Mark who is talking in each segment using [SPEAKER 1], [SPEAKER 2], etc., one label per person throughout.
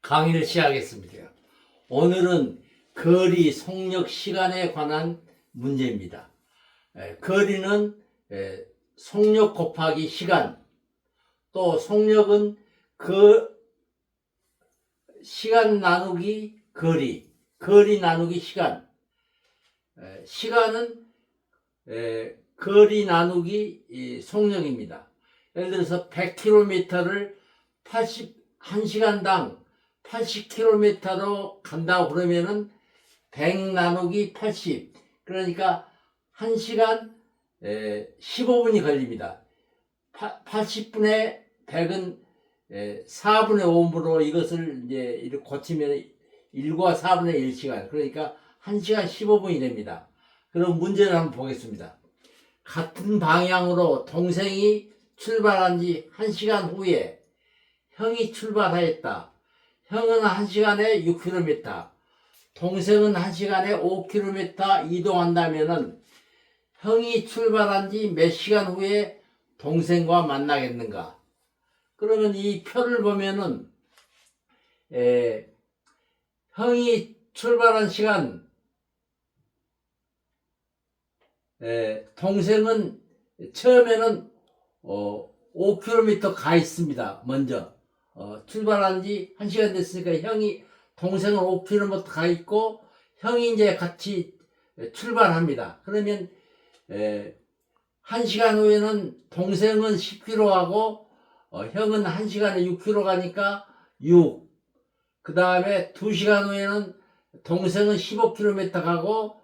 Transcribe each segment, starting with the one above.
[SPEAKER 1] 강의를 시작하겠습니다. 오늘은 거리, 속력, 시간에 관한 문제입니다. 거리는 속력 곱하기 시간, 또 속력은 그 시간 나누기 거리, 거리 나누기 시간, 시간은 거리 나누기 속력입니다. 예를 들어서 100km를 1시간당 80km로 간다고 그러면은 100 나누기 80, 그러니까 1시간 15분이 걸립니다. 80분의 100은 4분의 5분으로 이것을 이제 이렇게 고치면 1과 4분의 1시간, 그러니까 1시간 15분이 됩니다. 그럼 문제를 한번 보겠습니다. 같은 방향으로 동생이 출발한 지 1시간 후에 형이 출발하였다. 형은 1시간에 6km, 동생은 1시간에 5km 이동한다면은 형이 출발한 지 몇 시간 후에 동생과 만나겠는가? 그러면 이 표를 보면은 형이 출발한 시간, 동생은 처음에는 5km 가 있습니다. 먼저 출발한 지 1시간 됐으니까 동생은 5km 가 있고 형이 이제 같이 출발합니다. 그러면 1시간 후에는 동생은 10km 하고 형은 1시간에 6km 가니까 6. 그 다음에 2시간 후에는 동생은 15km 가고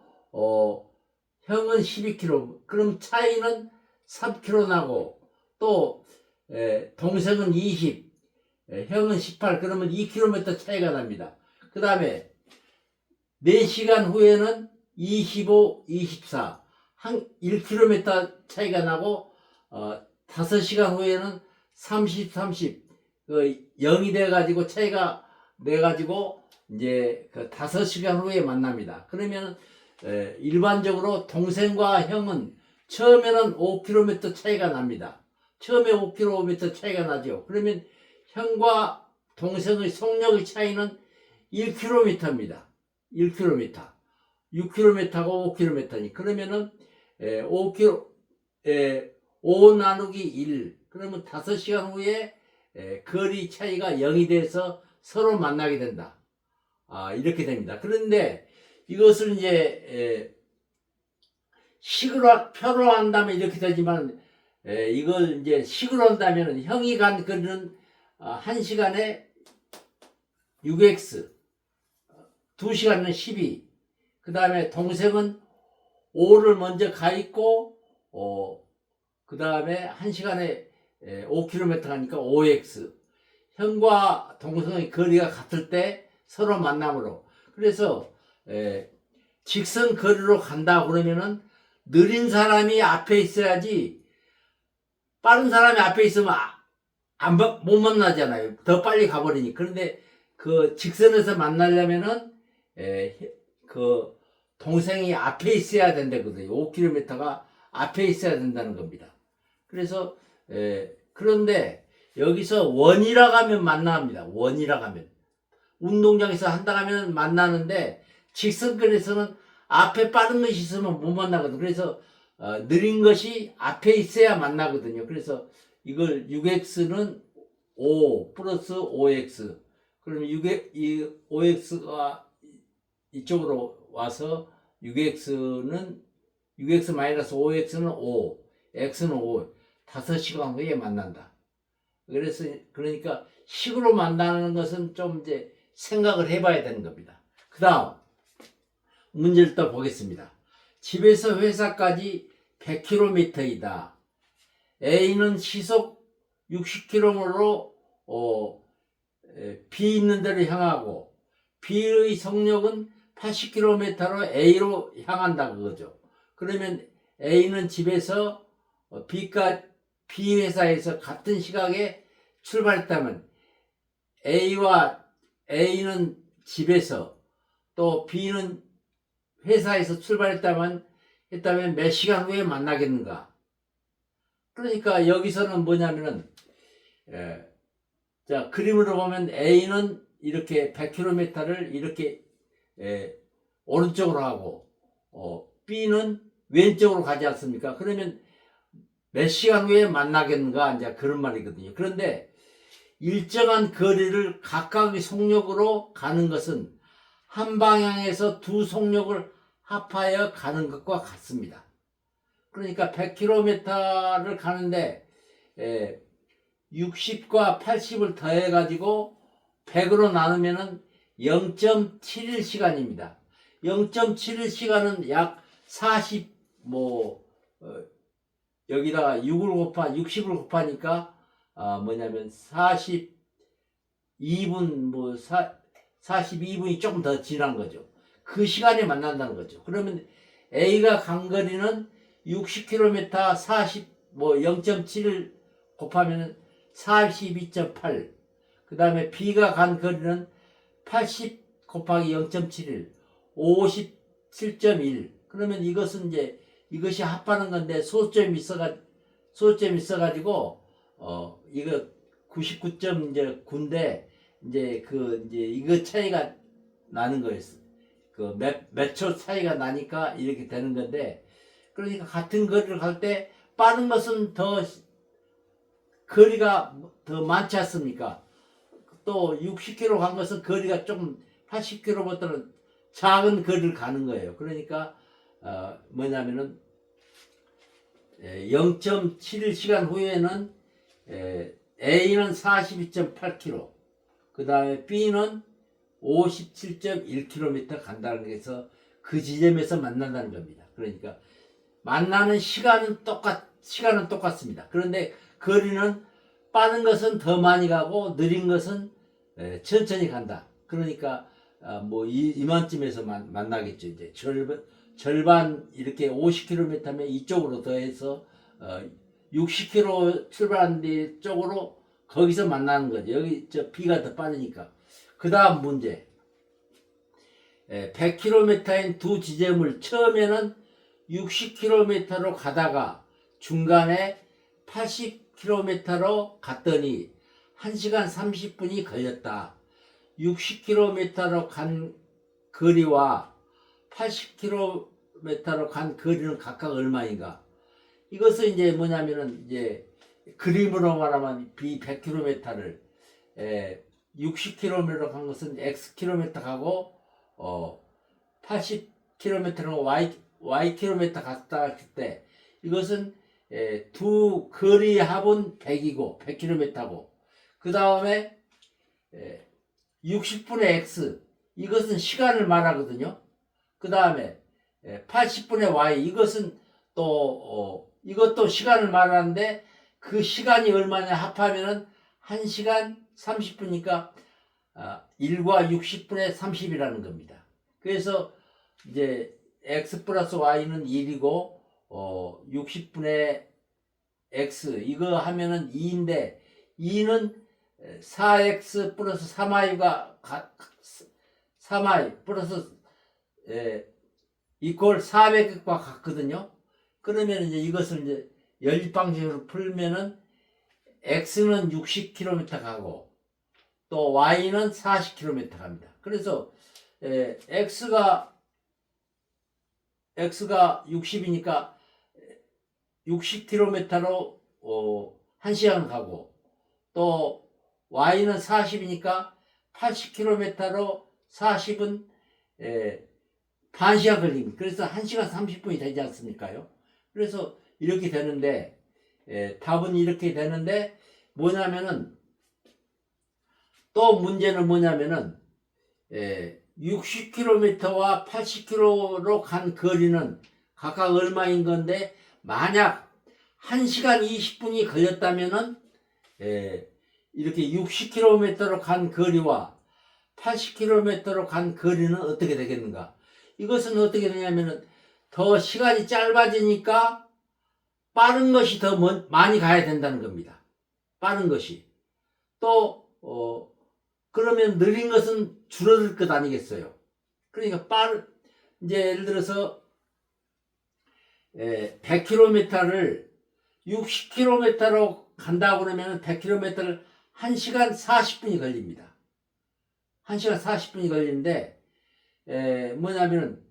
[SPEAKER 1] 형은 12km. 그럼 차이는 3km 나고, 또 동생은 20, 형은 18. 그러면 2km 차이가 납니다. 그 다음에 4시간 후에는 25, 24, 한 1km 차이가 나고 5시간 후에는 30, 30, 0이 돼가지고 차이가 내가지고 이제 그 5시간 후에 만납니다. 그러면 일반적으로 동생과 형은 처음에는 5km 차이가 납니다. 처음에 5km 차이가 나죠. 그러면 형과 동생의 속력의 차이는 1km입니다. 1km. 6km하고 5km니. 그러면은 5 나누기 1. 그러면 5시간 후에 거리 차이가 0이 돼서 서로 만나게 된다. 이렇게 됩니다. 그런데 이것을 이제 식으로 표로 한다면 이렇게 되지만, 이걸 이제 식으로 한다면 형이 간 거리는 1시간에 6x, 2시간은 12, 그 다음에 동생은 5를 먼저 가 있고 그 다음에 1시간에 5km 가니까 5x. 형과 동생의 거리가 같을 때 서로 만남으로. 그래서 직선 거리로 간다 그러면은 느린 사람이 앞에 있어야지, 빠른 사람이 앞에 있으면 못 만나잖아요. 더 빨리 가버리니. 그런데 그 직선에서 만나려면은 그 동생이 앞에 있어야 된다거든요. 5km가 앞에 있어야 된다는 겁니다. 그래서 그런데 여기서 원이라 가면 만납니다. 원이라 가면 운동장에서 한다 하면 만나는데, 직선거리에서는 앞에 빠른 것이 있으면 못 만나거든요. 그래서 느린 것이 앞에 있어야 만나거든요. 그래서 이걸 6x는 5 플러스 5x. 그러면 이 5x가 이쪽으로 와서 6x 마이너스 5x는 5, x는 5. 5시간 후에 만난다. 그래서 그러니까 식으로 만나는 것은 좀 이제 생각을 해봐야 되는 겁니다. 그 다음 문제를 또 보겠습니다. 집에서 회사까지 100km이다. A는 시속 60km로 B 있는 데로 향하고, B의 속력은 80km로 A로 향한다 그거죠. 그러면 A는 집에서 B 회사에서 같은 시각에 출발했다면, A는 집에서 또 B는 회사에서 출발했다면 몇 시간 후에 만나겠는가? 그러니까 여기서는 뭐냐면은 자, 그림으로 보면 A는 이렇게 100km를 이렇게 오른쪽으로 하고 B는 왼쪽으로 가지 않습니까? 그러면 몇 시간 후에 만나겠는가 이제 그런 말이거든요. 그런데 일정한 거리를 각각의 속력으로 가는 것은 한 방향에서 두 속력을 합하여 가는 것과 같습니다. 그러니까 100km를 가는데 60과 80을 더해 가지고 100으로 나누면은 0.71시간입니다. 0.71시간은 약 40, 여기다가 60을 곱하니까, 뭐냐면 42분, 42분이 조금 더 지난 거죠. 그 시간에 만난다는 거죠. 그러면 A가 간 거리는 60km 0.7을 곱하면 42.8. 그 다음에 B가 간 거리는 80 곱하기 0.71, 57.1. 그러면 이것은 이것이 합하는 건데 소점이 있어가지고, 이거 99.9인데, 이거 차이가 나는 거였어. 몇 초 차이가 나니까 이렇게 되는 건데, 그러니까 같은 거리를 갈 때 빠른 것은 거리가 더 많지 않습니까? 또 60km 간 것은 거리가 조금 80km보다는 작은 거리를 가는 거예요. 그러니까 뭐냐면은 0.71시간 후에는 A는 42.8km, 그 다음에 B는 57.1km 간다는 것에서 그 지점에서 만난다는 겁니다. 그러니까 만나는 시간은 똑같습니다. 그런데 거리는 빠른 것은 더 많이 가고 느린 것은 천천히 간다. 그러니까 이만쯤에서 만나겠죠. 이제 절반 이렇게 50km면 이쪽으로 더해서 60km 출발한 데 쪽으로 거기서 만나는 거죠. 여기 B가 더 빠르니까. 그 다음 문제. 100km인 두 지점을 처음에는 60km로 가다가 중간에 80km로 갔더니 1시간 30분이 걸렸다. 60km로 간 거리와 80km로 간 거리는 각각 얼마인가? 이것은 이제 뭐냐면은 그림으로 말하면 B 100km를 60km로 간 것은 Xkm 가고 80km는 Ykm 갔다 왔을 때 이것은 두 거리 합은 100이고 100km고 그 다음에 60분의 X 이것은 시간을 말하거든요. 그 다음에 80분의 Y 이것은 또 이것도 시간을 말하는데 그 시간이 얼마냐 합하면은 1시간 30분이니까 1과 60분의 30이라는 겁니다. 그래서 이제 X 플러스 Y는 1이고 60분의 X 이거 하면은 2인데 2는 4X 플러스 3Y가 3Y 플러스 이퀄 400과 같거든요. 그러면 이제 이것을 이제 연립 방식으로 풀면은 X는 60km 가고 또 Y는 40km 갑니다. 그래서 X가 60이니까 60km로 1시간 가고 또 Y는 40이니까 80km로 40은 반시간 걸립니다. 그래서 1시간 30분이 되지 않습니까요? 그래서 이렇게 되는데 답은 이렇게 되는데 뭐냐면은 또 문제는 뭐냐면은 60km와 80km로 간 거리는 각각 얼마인 건데 만약 1시간 20분이 걸렸다면은 이렇게 60km로 간 거리와 80km로 간 거리는 어떻게 되겠는가? 이것은 어떻게 되냐면은 더 시간이 짧아지니까 빠른 것이 더 많이 가야 된다는 겁니다. 빠른 것이. 또 그러면 느린 것은 줄어들 것 아니겠어요? 그러니까 이제 예를 들어서 100km를 60km로 간다고 그러면 100km를 1시간 40분이 걸립니다. 1시간 40분이 걸리는데 뭐냐면은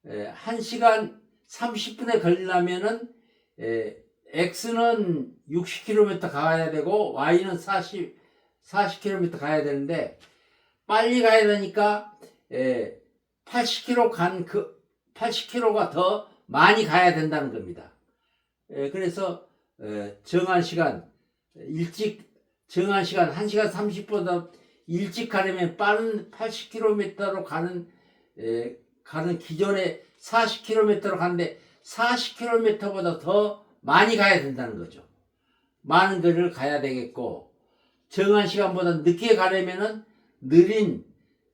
[SPEAKER 1] 1시간 30분에 걸리려면은 X는 60km 가야 되고 Y는 40km 가야 되는데 빨리 가야 되니까 80km가 더 많이 가야 된다는 겁니다. 그래서 정한 시간 1시간 30분보다 일찍 가려면 빠른 80km로 가는 기존에 40km로 가는데 40km보다 더 많이 가야 된다는 거죠. 많은 거리를 가야 되겠고, 정한 시간보다 늦게 가려면은 느린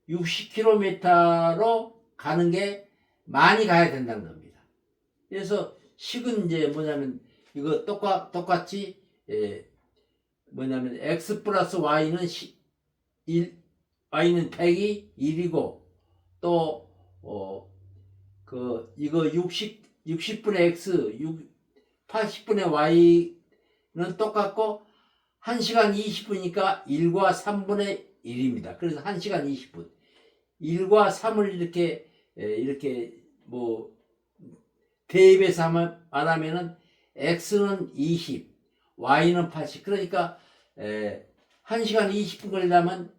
[SPEAKER 1] 60km로 가는 게 많이 가야 된다는 겁니다. 그래서 식은 이제 뭐냐면 이거 똑같이 뭐냐면 x 플러스 y는 1, y는 100이 1이고 또 이거 60분의 x 80분의 y는 똑같고 1시간 20분이니까 1과 3분의 1입니다. 그래서 1시간 20분 1과 3을 이렇게 뭐 대입해서 말하면은 x는 20 y는 80 그러니까 1시간 20분 걸리려면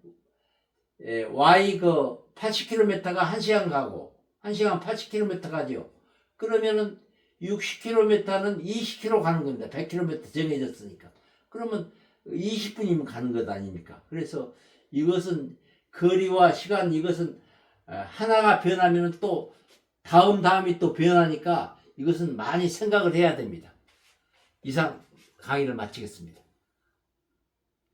[SPEAKER 1] y 80km가 1시간 가고 1시간 80km 가죠. 그러면은 60km는 20km 가는 겁니다. 100km 정해졌으니까. 그러면 20분이면 가는 것 아닙니까? 그래서 이것은 거리와 시간 이것은 하나가 변하면 또 다음이 또 변하니까 이것은 많이 생각을 해야 됩니다. 이상 강의를 마치겠습니다.